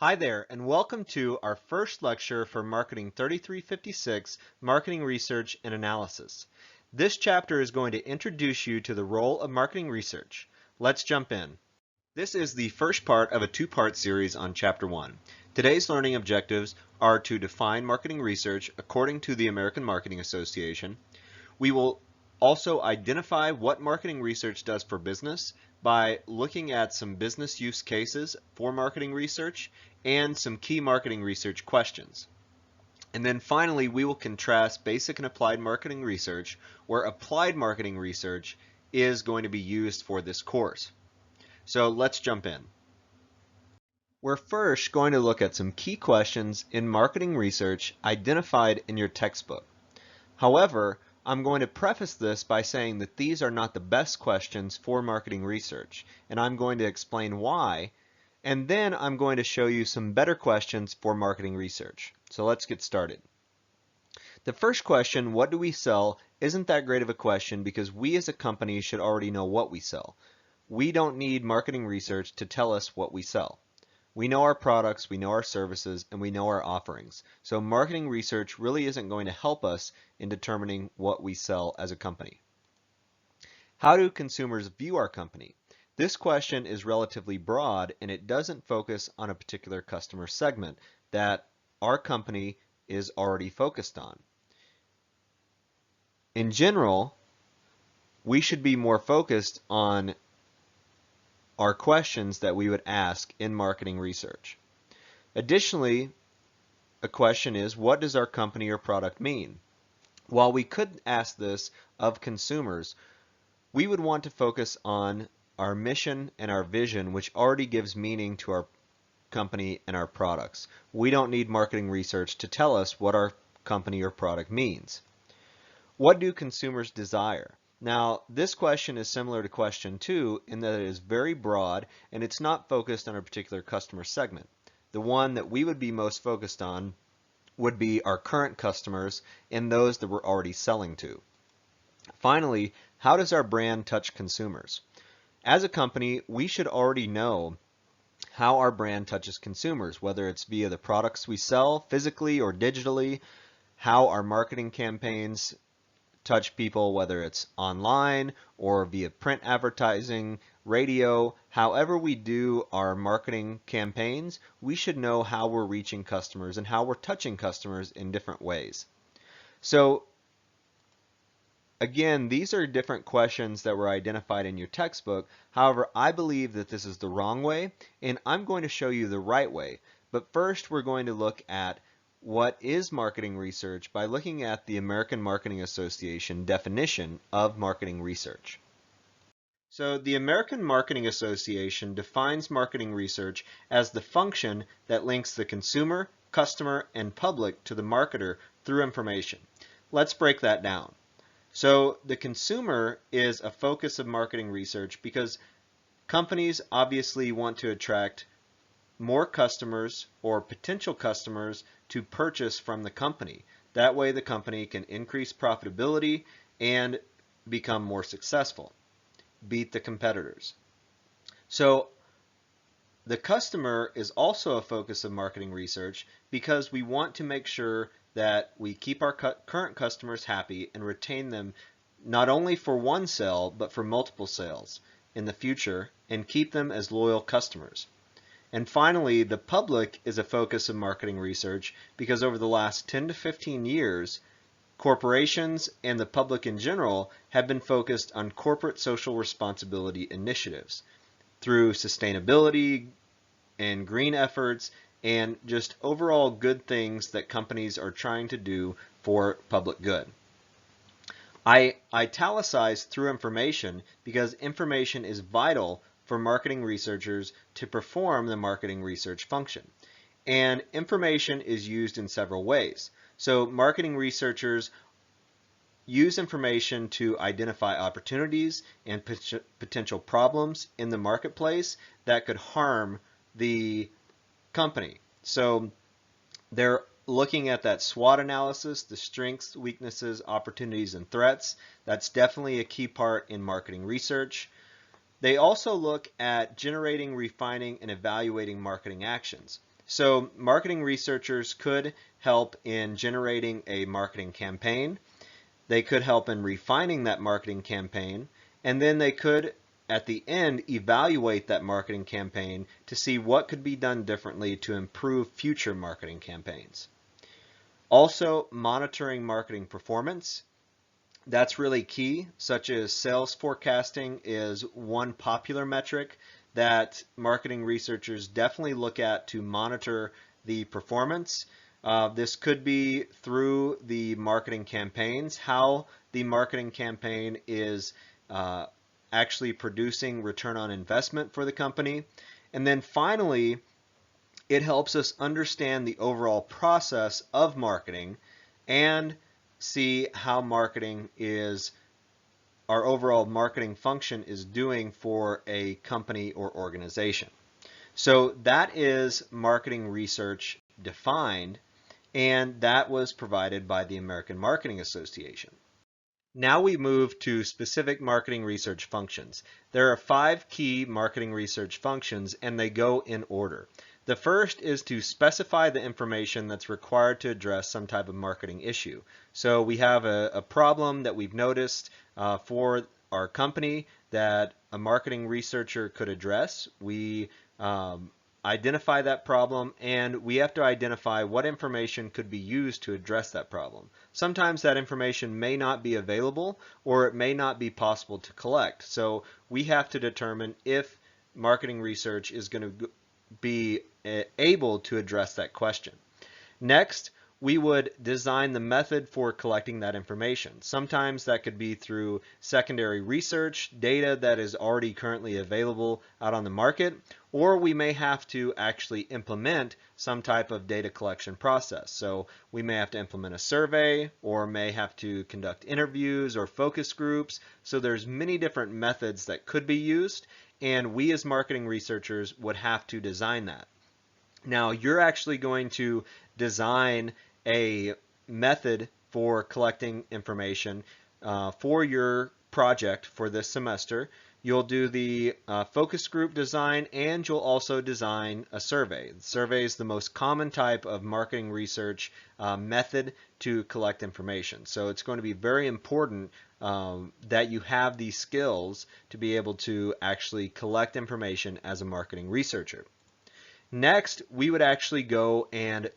Hi there, and welcome to our first lecture for Marketing 3356, Marketing Research and Analysis. This chapter is going to introduce you to the role of marketing research. Let's jump in. This is the first part of a two-part series on Chapter 1. Today's learning objectives are to define marketing research according to the American Marketing Association. We will also identify what marketing research does for business by looking at some business use cases for marketing research and some key marketing research questions. And then finally, we will contrast basic and applied marketing research, where applied marketing research is going to be used for this course. So let's jump in. We're first going to look at some key questions in marketing research identified in your textbook. However, I'm going to preface this by saying that these are not the best questions for marketing research, and I'm going to explain why, and then I'm going to show you some better questions for marketing research. So let's get started. The first question, what do we sell, isn't that great of a question because we as a company should already know what we sell. We don't need marketing research to tell us what we sell. We know our products, we know our services, and we know our offerings. So marketing research really isn't going to help us in determining what we sell as a company. How do consumers view our company? This question is relatively broad and it doesn't focus on a particular customer segment that our company is already focused on. In general, we should be more focused on are questions that we would ask in marketing research. Additionally, a question is, what does our company or product mean? While we could ask this of consumers, we would want to focus on our mission and our vision, which already gives meaning to our company and our products. We don't need marketing research to tell us what our company or product means. What do consumers desire? Now, this question is similar to question 2 in that it is very broad and it's not focused on a particular customer segment. The one that we would be most focused on would be our current customers and those that we're already selling to. Finally, how does our brand touch consumers? As a company, we should already know how our brand touches consumers, whether it's via the products we sell physically or digitally, how our marketing campaigns touch people, whether it's online or via print advertising, radio. However we do our marketing campaigns, we should know how we're reaching customers and how we're touching customers in different ways. So again, these are different questions that were identified in your textbook. However, I believe that this is the wrong way, and I'm going to show you the right way. But first, we're going to look at what is marketing research by looking at the American Marketing Association definition of marketing research. So the American Marketing Association defines marketing research as the function that links the consumer, customer, and public to the marketer through information. Let's break that down. So the consumer is a focus of marketing research because companies obviously want to attract more customers or potential customers to purchase from the company. That way the company can increase profitability and become more successful, beat the competitors. So the customer is also a focus of marketing research because we want to make sure that we keep our current customers happy and retain them not only for one sale but for multiple sales in the future and keep them as loyal customers. And finally, the public is a focus of marketing research because over the last 10 to 15 years, corporations and the public in general have been focused on corporate social responsibility initiatives through sustainability and green efforts and just overall good things that companies are trying to do for public good. I italicized through information because information is vital for marketing researchers to perform the marketing research function. And information is used in several ways. So marketing researchers use information to identify opportunities and potential problems in the marketplace that could harm the company. So they're looking at that SWOT analysis, the strengths, weaknesses, opportunities, and threats. That's definitely a key part in marketing research. They also look at generating, refining, and evaluating marketing actions. So marketing researchers could help in generating a marketing campaign. They could help in refining that marketing campaign, and then they could, at the end, evaluate that marketing campaign to see what could be done differently to improve future marketing campaigns. Also, monitoring marketing performance. That's really key, such as sales forecasting is one popular metric that marketing researchers definitely look at to monitor the performance. This could be through the marketing campaigns, how the marketing campaign is actually producing return on investment for the company. And then finally, it helps us understand the overall process of marketing and see how our overall marketing function is doing for a company or organization. So that is marketing research defined, and that was provided by the American Marketing Association. Now we move to specific marketing research functions. There are 5 key marketing research functions, and they go in order. The first is to specify the information that's required to address some type of marketing issue. So we have a problem that we've noticed for our company that a marketing researcher could address. We identify that problem, and we have to identify what information could be used to address that problem. Sometimes that information may not be available, or it may not be possible to collect. So we have to determine if marketing research is going to be able to address that question. Next, we would design the method for collecting that information. Sometimes that could be through secondary research, data that is already currently available out on the market, or we may have to actually implement some type of data collection process. So we may have to implement a survey, or may have to conduct interviews or focus groups. So there's many different methods that could be used, and we as marketing researchers would have to design that. Now, you're actually going to design a method for collecting information for your project for this semester. You'll do the focus group design, and you'll also design a survey. The survey is the most common type of marketing research method to collect information. So it's going to be very important that you have these skills to be able to actually collect information as a marketing researcher. Next, we would actually go and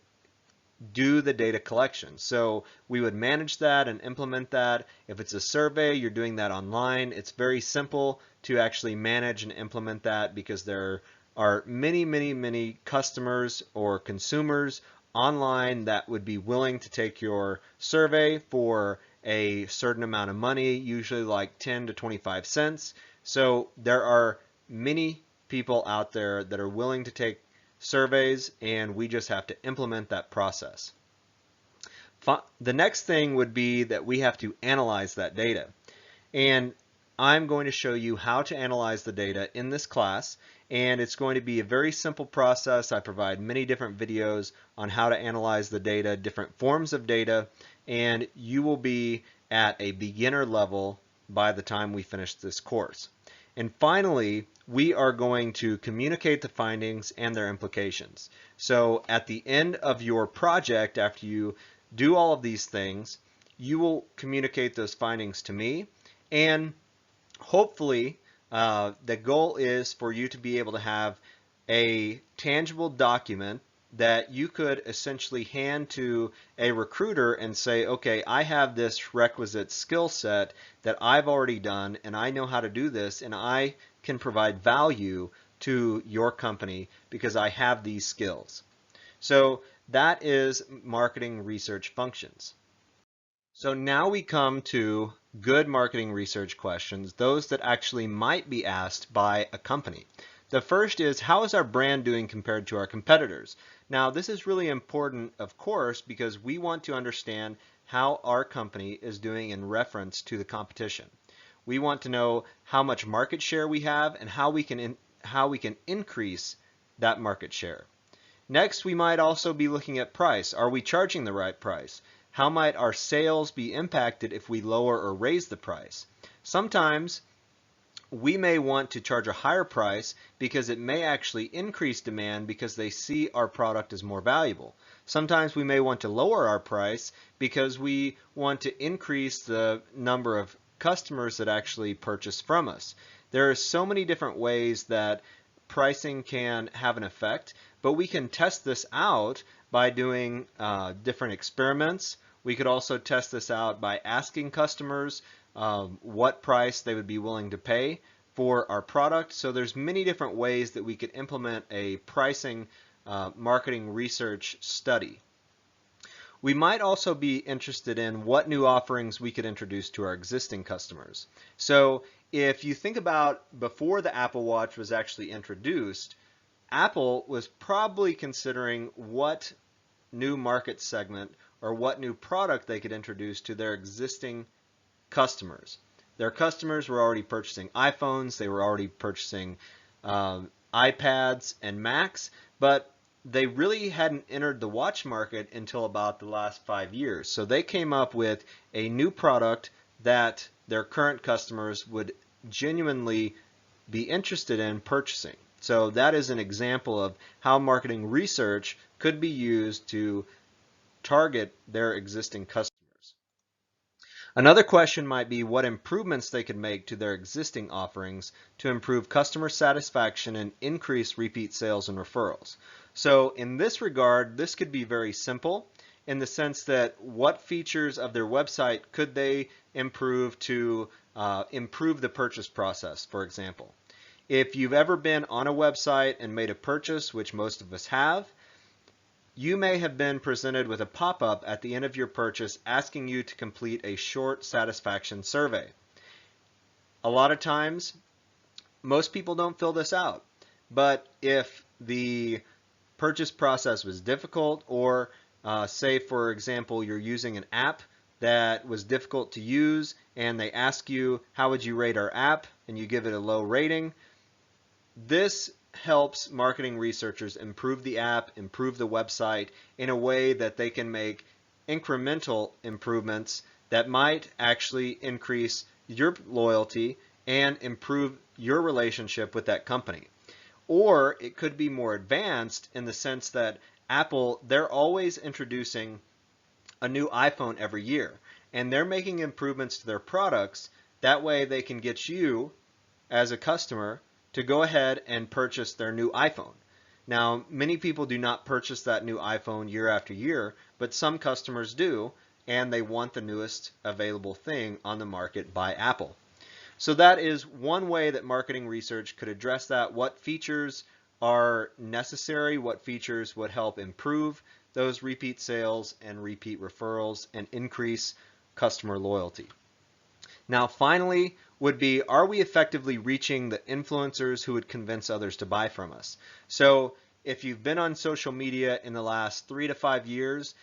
do the data collection. So we would manage that and implement that. If it's a survey, you're doing that online. It's very simple to actually manage and implement that because there are many customers or consumers online that would be willing to take your survey for a certain amount of money, usually like 10 to 25 cents. So there are many people out there that are willing to take surveys, and we just have to implement that process. The next thing would be that we have to analyze that data. And I'm going to show you how to analyze the data in this class, and it's going to be a very simple process. I provide many different videos on how to analyze the data, different forms of data, and you will be at a beginner level by the time we finish this course. And finally, we are going to communicate the findings and their implications. So at the end of your project, after you do all of these things, you will communicate those findings to me, and hopefully the goal is for you to be able to have a tangible document that you could essentially hand to a recruiter and say, okay, I have this requisite skill set that I've already done, and I know how to do this, and I can provide value to your company because I have these skills. So that is marketing research functions. So now we come to good marketing research questions, those that actually might be asked by a company. The first is, how is our brand doing compared to our competitors? Now, this is really important, of course, because we want to understand how our company is doing in reference to the competition. We want to know how much market share we have and how we can increase that market share. Next, we might also be looking at price. Are we charging the right price? How might our sales be impacted if we lower or raise the price? Sometimes we may want to charge a higher price because it may actually increase demand because they see our product as more valuable. Sometimes we may want to lower our price because we want to increase the number of customers that actually purchase from us. There are so many different ways that pricing can have an effect, but we can test this out by doing different experiments. We could also test this out by asking customers what price they would be willing to pay for our product. So there's many different ways that we could implement a pricing marketing research study. We might also be interested in what new offerings we could introduce to our existing customers. So if you think about before the Apple Watch was actually introduced, Apple was probably considering what new market segment or what new product they could introduce to their existing customers. Their customers were already purchasing iPhones, they were already purchasing iPads and Macs, but they really hadn't entered the watch market until about the last 5 years. So they came up with a new product that their current customers would genuinely be interested in purchasing. So that is an example of how marketing research could be used to target their existing customers. Another question might be what improvements they could make to their existing offerings to improve customer satisfaction and increase repeat sales and referrals. So in this regard, this could be very simple in the sense that what features of their website could they improve to improve the purchase process, for example. If you've ever been on a website and made a purchase, which most of us have, you may have been presented with a pop-up at the end of your purchase asking you to complete a short satisfaction survey. A lot of times, most people don't fill this out, but if the purchase process was difficult, or say for example you're using an app that was difficult to use and they ask you how would you rate our app and you give it a low rating, this helps marketing researchers improve the app, improve the website in a way that they can make incremental improvements that might actually increase your loyalty and improve your relationship with that company. Or it could be more advanced in the sense that Apple, they're always introducing a new iPhone every year, and they're making improvements to their products. That way they can get you as a customer to go ahead and purchase their new iPhone. Now, many people do not purchase that new iPhone year after year, but some customers do, and they want the newest available thing on the market by Apple. So that is one way that marketing research could address that. What features are necessary? What features would help improve those repeat sales and repeat referrals and increase customer loyalty? Now, finally, would be, are we effectively reaching the influencers who would convince others to buy from us? So if you've been on social media in the last 3 to 5 years,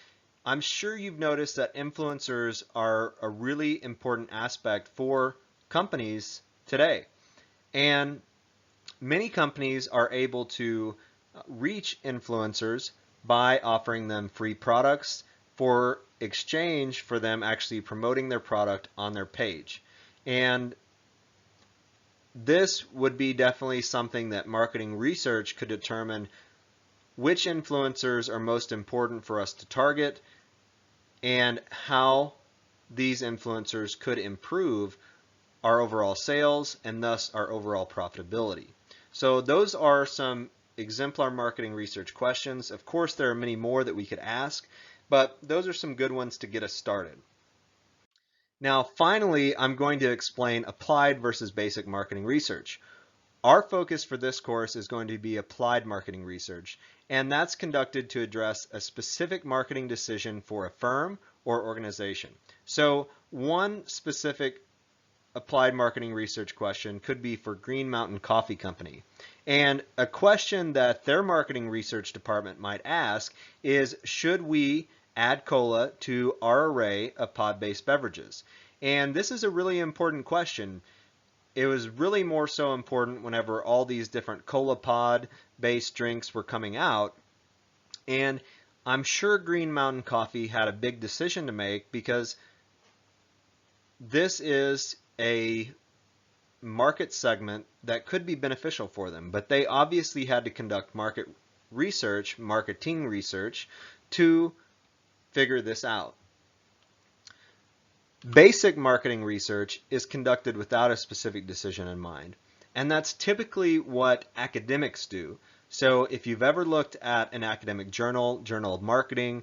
I'm sure you've noticed that influencers are a really important aspect for companies today. And many companies are able to reach influencers by offering them free products for exchange for them actually promoting their product on their page. And this would be definitely something that marketing research could determine which influencers are most important for us to target and how these influencers could improve our overall sales and thus our overall profitability. So those are some exemplar marketing research questions. Of course, there are many more that we could ask, but those are some good ones to get us started. Now, finally, I'm going to explain applied versus basic marketing research. Our focus for this course is going to be applied marketing research, and that's conducted to address a specific marketing decision for a firm or organization. So one specific applied marketing research question could be for Green Mountain Coffee Company. And a question that their marketing research department might ask is, should we add cola to our array of pod-based beverages? And this is a really important question. It was really more so important whenever all these different cola pod-based drinks were coming out. And I'm sure Green Mountain Coffee had a big decision to make because this is a market segment that could be beneficial for them, but they obviously had to conduct market research, marketing research, to figure this out. Basic marketing research is conducted without a specific decision in mind, and that's typically what academics do. So if you've ever looked at an academic journal, Journal of Marketing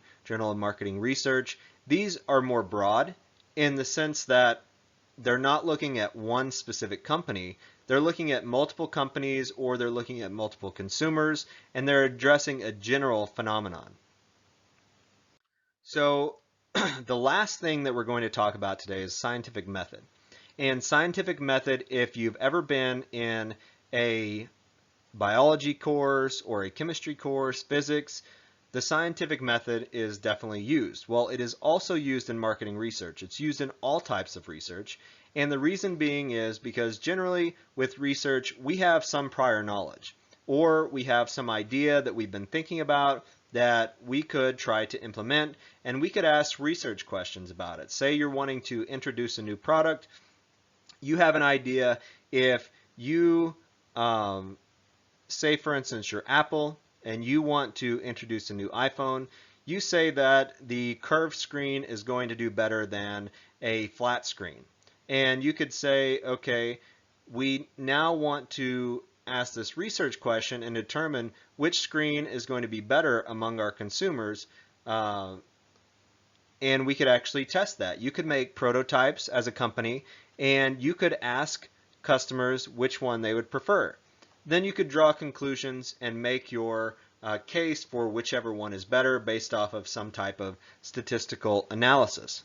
Research, these are more broad in the sense that they're not looking at one specific company. They're looking at multiple companies, or they're looking at multiple consumers, and they're addressing a general phenomenon. So the last thing that we're going to talk about today is scientific method. And scientific method, if you've ever been in a biology course or a chemistry course, physics, the scientific method is definitely used. Well, it is also used in marketing research. It's used in all types of research. And the reason being is because generally with research, we have some prior knowledge, or we have some idea that we've been thinking about that we could try to implement, and we could ask research questions about it. Say you're wanting to introduce a new product. You have an idea. If you say, for instance, you're Apple and you want to introduce a new iPhone, you say that the curved screen is going to do better than a flat screen. And you could say, okay, we now want to ask this research question and determine which screen is going to be better among our consumers. And we could actually test that. You could make prototypes as a company, and you could ask customers which one they would prefer. Then you could draw conclusions and make your case for whichever one is better based off of some type of statistical analysis.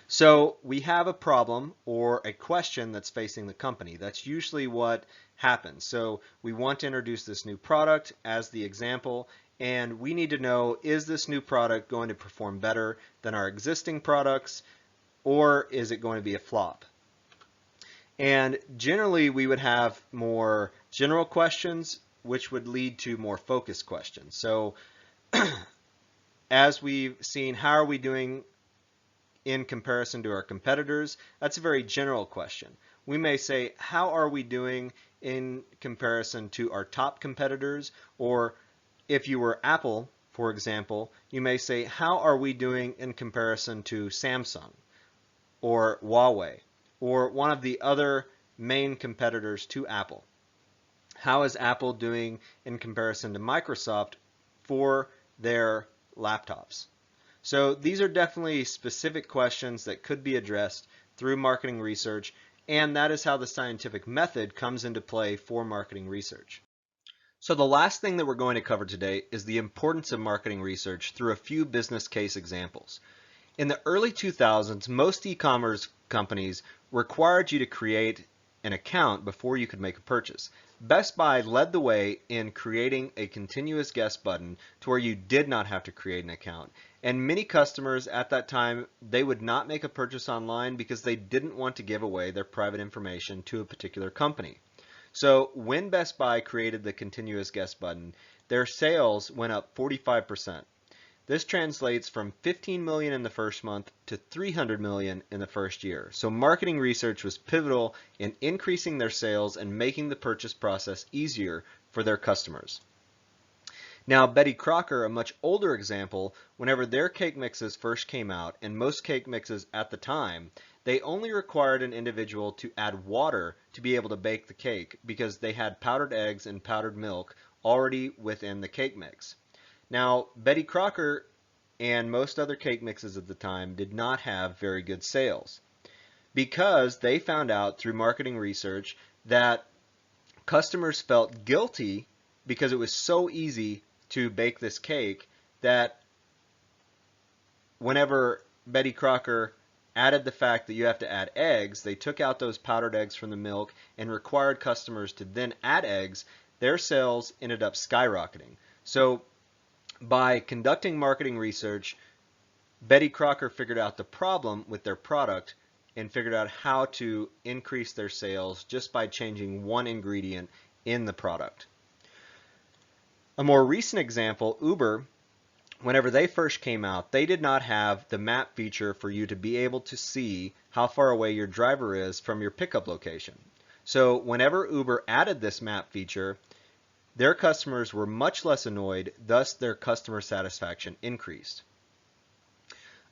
So we have a problem or a question that's facing the company. That's usually what happens. So we want to introduce this new product as the example, and we need to know, is this new product going to perform better than our existing products, or is it going to be a flop? And generally we would have more general questions, which would lead to more focused questions. So as we've seen, how are we doing in comparison to our competitors? That's a very general question. We may say, how are we doing in comparison to our top competitors? Or if you were Apple, for example, you may say, how are we doing in comparison to Samsung or Huawei or one of the other main competitors to Apple? How is Apple doing in comparison to Microsoft for their laptops? So these are definitely specific questions that could be addressed through marketing research, and that is how the scientific method comes into play for marketing research. So the last thing that we're going to cover today is the importance of marketing research through a few business case examples. In the early 2000s, most e-commerce companies required you to create an account before you could make a purchase. Best Buy led the way in creating a continuous guest button to where you did not have to create an account. And many customers at that time, they would not make a purchase online because they didn't want to give away their private information to a particular company. So when Best Buy created the continuous guest button, their sales went up 45%. This translates from 15 million in the first month to 300 million in the first year. So marketing research was pivotal in increasing their sales and making the purchase process easier for their customers. Now, Betty Crocker, a much older example, whenever their cake mixes first came out, and most cake mixes at the time, they only required an individual to add water to be able to bake the cake because they had powdered eggs and powdered milk already within the cake mix. Now, Betty Crocker and most other cake mixes at the time did not have very good sales because they found out through marketing research that customers felt guilty because it was so easy to bake this cake that whenever Betty Crocker added the fact that you have to add eggs, they took out those powdered eggs from the milk and required customers to then add eggs. Their sales ended up skyrocketing. So by conducting marketing research, Betty Crocker figured out the problem with their product and figured out how to increase their sales just by changing one ingredient in the product. A more recent example, Uber, whenever they first came out, they did not have the map feature for you to be able to see how far away your driver is from your pickup location. So whenever Uber added this map feature, their customers were much less annoyed, thus their customer satisfaction increased.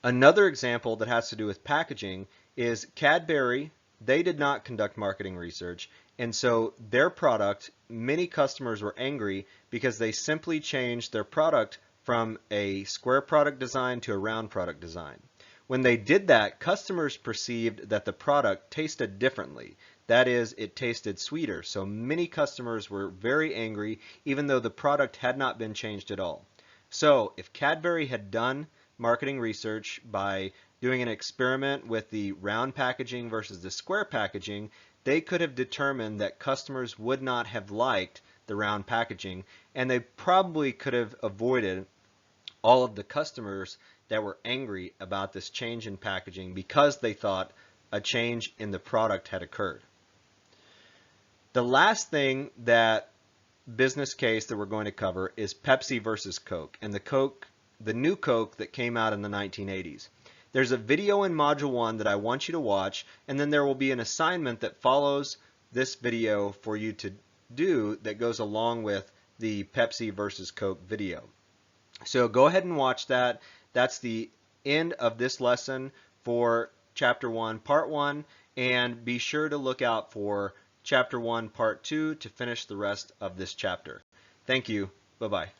Another example that has to do with packaging is Cadbury. They did not conduct marketing research, and so their product, many customers were angry because they simply changed their product from a square product design to a round product design. When they did that, customers perceived that the product tasted differently. That is, it tasted sweeter. So many customers were very angry, even though the product had not been changed at all. So if Cadbury had done marketing research by doing an experiment with the round packaging versus the square packaging, they could have determined that customers would not have liked the round packaging, and they probably could have avoided all of the customers that were angry about this change in packaging because they thought a change in the product had occurred. The last thing that business case that we're going to cover is Pepsi versus Coke, and the new Coke that came out in the 1980s. There's a video in Module 1 that I want you to watch, and then there will be an assignment that follows this video for you to do that goes along with the Pepsi versus Coke video. So go ahead and watch that. That's the end of this lesson for Chapter 1, Part 1, and be sure to look out for Chapter 1, Part 2 to finish the rest of this chapter. Thank you. Bye-bye.